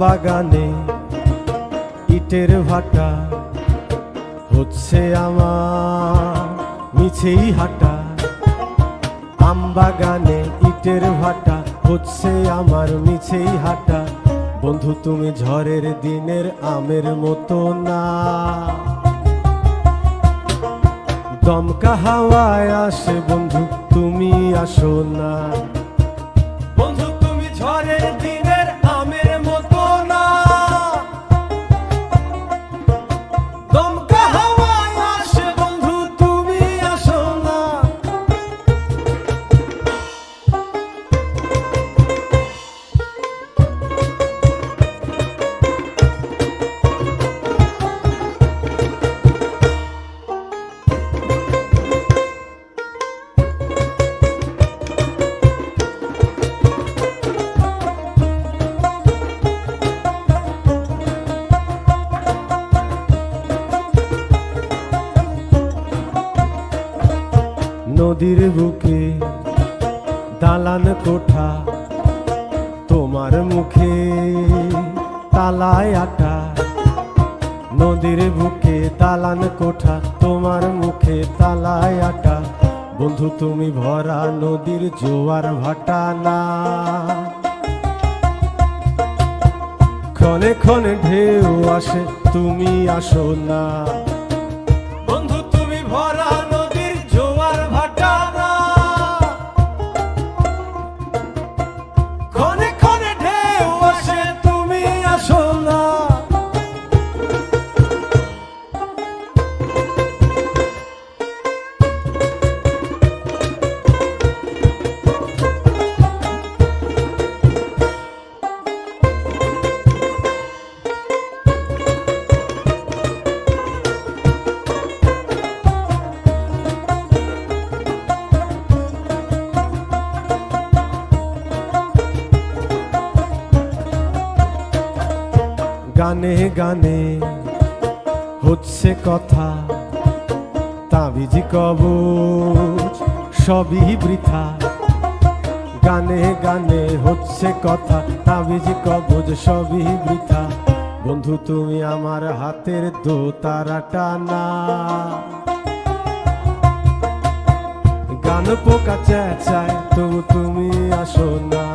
বাগানে ইটের ভাটা হচ্ছে আমার মিছেই হাঁটা। আম বাগানে ইটের ভাটা হচ্ছে আমার মিছেই হাঁটা। বন্ধু তুমি ঝড়ের দিনের আমের মতো না, দমকা হাওয়ায় আসে বন্ধু তুমি আসো না। বন্ধু তুমি ঝড়ের দিনের আমের মতো না, দমকা হাওয়ায় আসে বন্ধু তুমি আসো না। নদীর বুকে দালান কোঠা, তোমার মুখে তালায় আটা। নদীর বুকে দালান কোঠা, তোমার মুখে তালায় আটা। বন্ধু তুমি ভরা নদীর জোয়ার ভাটা না, ক্ষণে ক্ষণে ঢেউ আসে তুমি আসো না। বন্ধু তুমি ভরা নদীর জোয়ার ভাটা না, ক্ষণে ক্ষণে ঢেউ আসে তুমি আসো না। গানে গানে হচ্ছে কথা, তাবিজি কবচ সবই বৃথা। গানে গানে হচ্ছে কথা, তাবিজি কবচ সবই বৃথা। বন্ধু তুমি আমার হাতের দোতারাটা না, গান পোকা চেঁচায় তবু তুমি আসো না।